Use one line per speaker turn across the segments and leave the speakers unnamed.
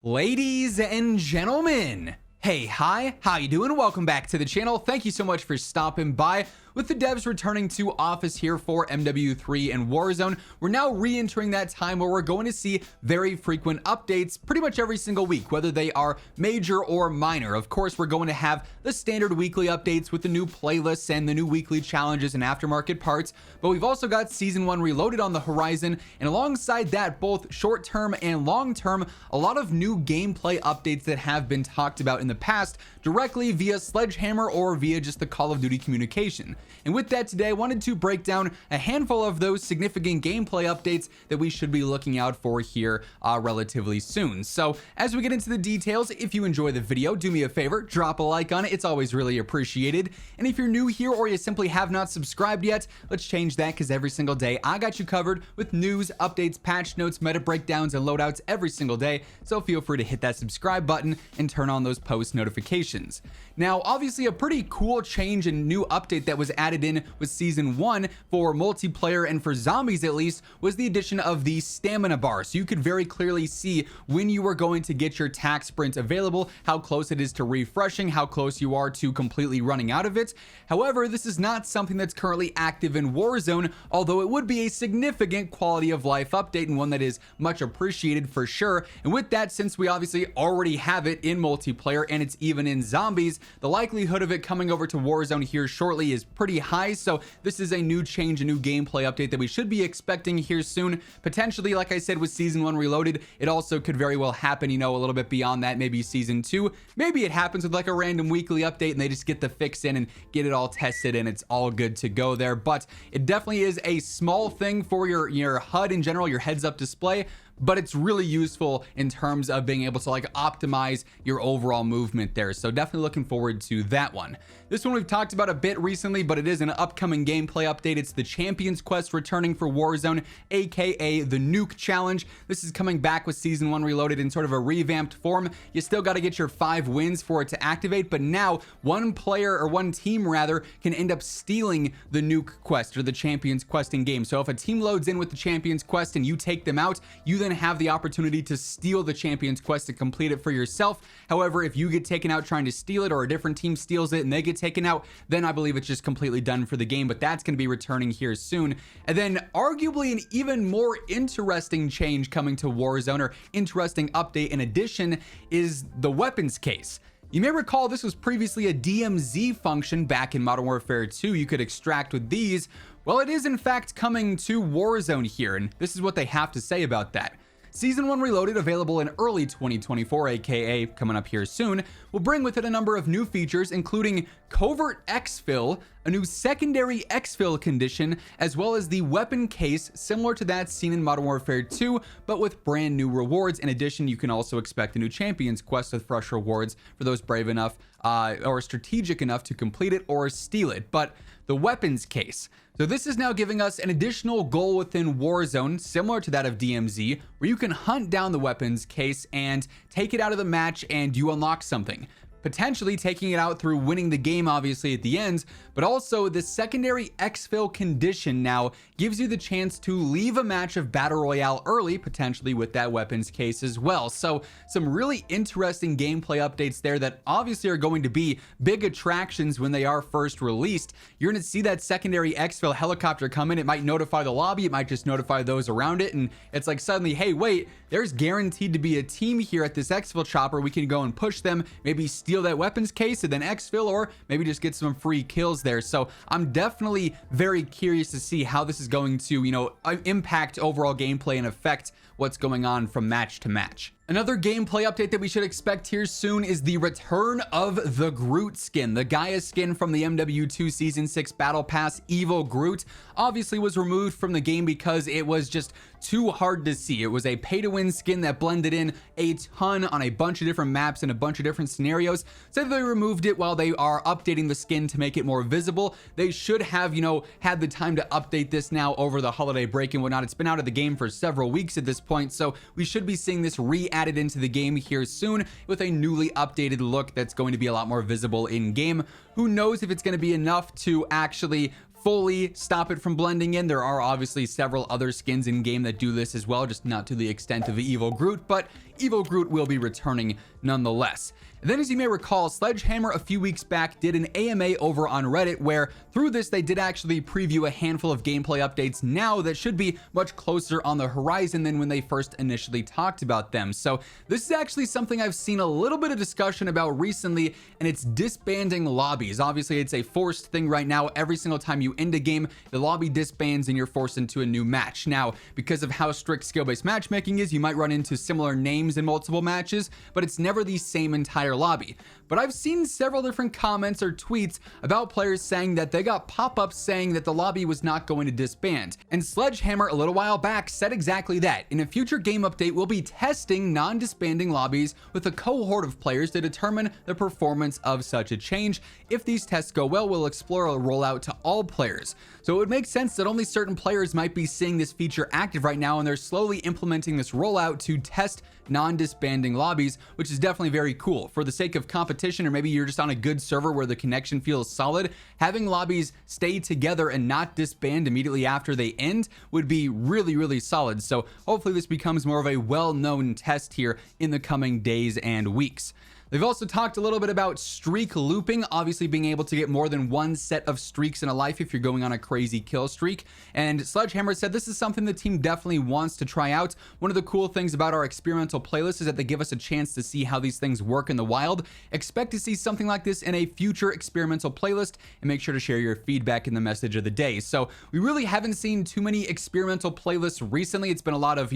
Ladies and gentlemen, hey, hi, how you doing? Welcome back to the channel. Thank you so much for stopping by. With the devs returning to office here for MW3 and Warzone, we're now re-entering that time where we're going to see very frequent updates pretty much every single week, whether they are major or minor. Of course, we're going to have the standard weekly updates with the new playlists and the new weekly challenges and aftermarket parts, but we've also got Season 1 Reloaded on the horizon, and alongside that, both short-term and long-term, a lot of new gameplay updates that have been talked about in the past directly via Sledgehammer or via just the Call of Duty communication. And with that today, I wanted to break down a handful of those significant gameplay updates that we should be looking out for here relatively soon. So as we get into the details, if you enjoy the video, do me a favor, drop a like on it. It's always really appreciated. And if you're new here or you simply have not subscribed yet, let's change that, because every single day I got you covered with news, updates, patch notes, meta breakdowns, and loadouts every single day. So feel free to hit that subscribe button and turn on those post notifications. Now, obviously a pretty cool change and new update that was added in with Season 1 for multiplayer and for zombies at least was the addition of the stamina bar. So you could very clearly see when you are going to get your tac sprint available, how close it is to refreshing, how close you are to completely running out of it. However, this is not something that's currently active in Warzone, although it would be a significant quality of life update and one that is much appreciated for sure. And with that, since we obviously already have it in multiplayer and it's even in zombies, the likelihood of it coming over to Warzone here shortly is pretty high. So this is a new change, a new gameplay update that we should be expecting here soon. Potentially, like I said, with Season 1 Reloaded, it also could very well happen, you know, a little bit beyond that, maybe Season 2. Maybe it happens with like a random weekly update and they just get the fix in and get it all tested and it's all good to go there. But it definitely is a small thing for your HUD in general, your heads-up display, but it's really useful in terms of being able to like optimize your overall movement there. So definitely looking forward to that one. This one we've talked about a bit recently, but it is an upcoming gameplay update. It's the Champions Quest returning for Warzone, aka the Nuke Challenge. This is coming back with Season 1 Reloaded in sort of a revamped form. You still got to get your 5 wins for it to activate, but now one player, or one team rather, can end up stealing the Nuke Quest or the Champions Quest in game. So if a team loads in with the Champions Quest and you take them out, you then have the opportunity to steal the Champions Quest to complete it for yourself. However, if you get taken out trying to steal it, or a different team steals it and they get taken out, then I believe it's just completely done for the game. But that's going to be returning here soon. And then arguably an even more interesting change coming to Warzone, or interesting update in addition, is the weapons case. You may recall this was previously a DMZ function back in Modern Warfare 2. You could extract with these. Well, it is in fact coming to Warzone here, and this is what they have to say about that. Season 1 Reloaded, available in early 2024, aka coming up here soon, will bring with it a number of new features, including covert exfil, a new secondary exfil condition, as well as the weapon case similar to that seen in Modern Warfare 2, but with brand new rewards. In addition, you can also expect a new Champions Quest with fresh rewards for those brave enough or strategic enough to complete it or steal it. But the weapons case. So this is now giving us an additional goal within Warzone, similar to that of DMZ, where you can hunt down the weapons case and take it out of the match and you unlock something. Potentially taking it out through winning the game, obviously, at the end, but also the secondary exfil condition now gives you the chance to leave a match of Battle Royale early, potentially with that weapons case as well. So some really interesting gameplay updates there that obviously are going to be big attractions when they are first released. You're going to see that secondary exfil helicopter come in. It might notify the lobby, it might just notify those around it, and it's like suddenly, hey, wait, there's guaranteed to be a team here at this exfil chopper. We can go and push them, maybe steal that weapons case and then exfil, or maybe just get some free kills there. So I'm definitely very curious to see how this is going to, you know, impact overall gameplay and affect what's going on from match to match. Another gameplay update that we should expect here soon is the return of the Groot skin. The Gaia skin from the MW2 Season 6 Battle Pass, Evil Groot, obviously was removed from the game because it was just too hard to see. It was a pay-to-win skin that blended in a ton on a bunch of different maps and a bunch of different scenarios. So they removed it while they are updating the skin to make it more visible. They should have, you know, had the time to update this now over the holiday break and whatnot. It's been out of the game for several weeks at this point, so we should be seeing this added into the game here soon with a newly updated look that's going to be a lot more visible in game. Who knows if it's going to be enough to actually fully stop it from blending in. There are obviously several other skins in game that do this as well, just not to the extent of the Evil Groot, but Evil Groot will be returning nonetheless. And then, as you may recall, Sledgehammer a few weeks back did an AMA over on Reddit where through this they did actually preview a handful of gameplay updates now that should be much closer on the horizon than when they first initially talked about them. So this is actually something I've seen a little bit of discussion about recently, and it's disbanding lobbies. Obviously it's a forced thing right now. Every single time you end a game, the lobby disbands and you're forced into a new match. Now, because of how strict skill-based matchmaking is, you might run into similar names in multiple matches, but it's never the same entire lobby. But I've seen several different comments or tweets about players saying that they got pop-ups saying that the lobby was not going to disband. And Sledgehammer a little while back said exactly that. In a future game update, we'll be testing non-disbanding lobbies with a cohort of players to determine the performance of such a change. If these tests go well, we'll explore a rollout to all players. So it would make sense that only certain players might be seeing this feature active right now, and they're slowly implementing this rollout to test non-disbanding lobbies, which is definitely very cool. For the sake of competition, or maybe you're just on a good server where the connection feels solid, having lobbies stay together and not disband immediately after they end would be really, really solid. So hopefully this becomes more of a well-known test here in the coming days and weeks. They've also talked a little bit about streak looping, obviously being able to get more than one set of streaks in a life if you're going on a crazy kill streak. And Sledgehammer said this is something the team definitely wants to try out. One of the cool things about our experimental playlist is that they give us a chance to see how these things work in the wild. Expect to see something like this in a future experimental playlist, and make sure to share your feedback in the message of the day. So we really haven't seen too many experimental playlists recently. It's been a lot of,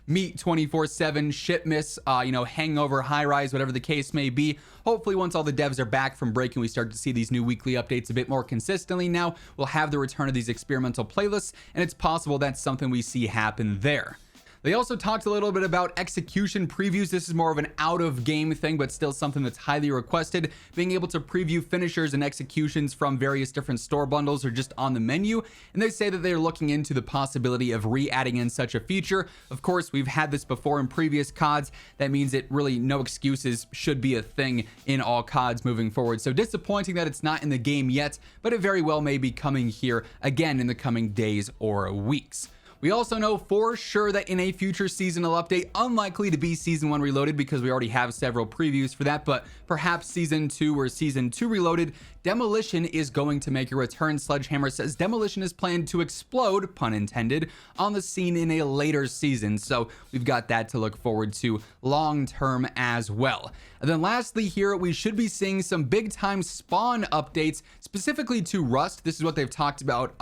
meat 24/7, shit miss, hangover, high rise, whatever the case may be. Hopefully once all the devs are back from break and we start to see these new weekly updates a bit more consistently now, we'll have the return of these experimental playlists, and it's possible that's something we see happen there. They also talked a little bit about execution previews. This is more of an out-of-game thing, but still something that's highly requested. Being able to preview finishers and executions from various different store bundles or just on the menu. And they say that they're looking into the possibility of re-adding in such a feature. Of course, we've had this before in previous CODs. That means it really no excuses should be a thing in all CODs moving forward. So disappointing that it's not in the game yet, but it very well may be coming here again in the coming days or weeks. We also know for sure that in a future seasonal update, unlikely to be Season 1 Reloaded because we already have several previews for that, but perhaps Season 2 or Season 2 Reloaded, Demolition is going to make a return. Sledgehammer says Demolition is planned to explode, pun intended, on the scene in a later season. So we've got that to look forward to long term as well. And then lastly here, we should be seeing some big time spawn updates specifically to Rust. This is what they've talked about,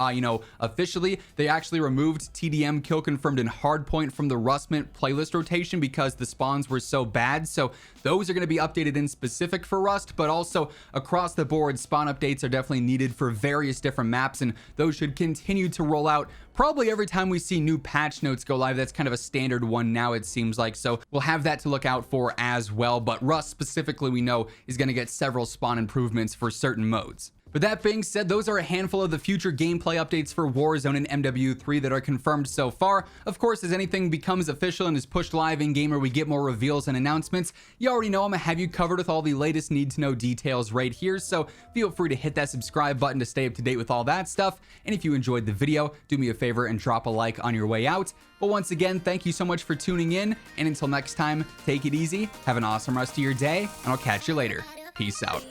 officially. They actually removed TDM kill confirmed and hardpoint from the Rust Mint playlist rotation because the spawns were so bad. So those are going to be updated in specific for Rust, but also across the board, spawn updates are definitely needed for various different maps, and those should continue to roll out probably every time we see new patch notes go live. That's kind of a standard one now, it seems like. So we'll have that to look out for as well. But Rust specifically, we know, is going to get several spawn improvements for certain modes. But that being said, those are a handful of the future gameplay updates for Warzone and MW3 that are confirmed so far. Of course, as anything becomes official and is pushed live in-game or we get more reveals and announcements, you already know I'm going to have you covered with all the latest need-to-know details right here, so feel free to hit that subscribe button to stay up to date with all that stuff. And if you enjoyed the video, do me a favor and drop a like on your way out. But once again, thank you so much for tuning in, and until next time, take it easy, have an awesome rest of your day, and I'll catch you later. Peace out.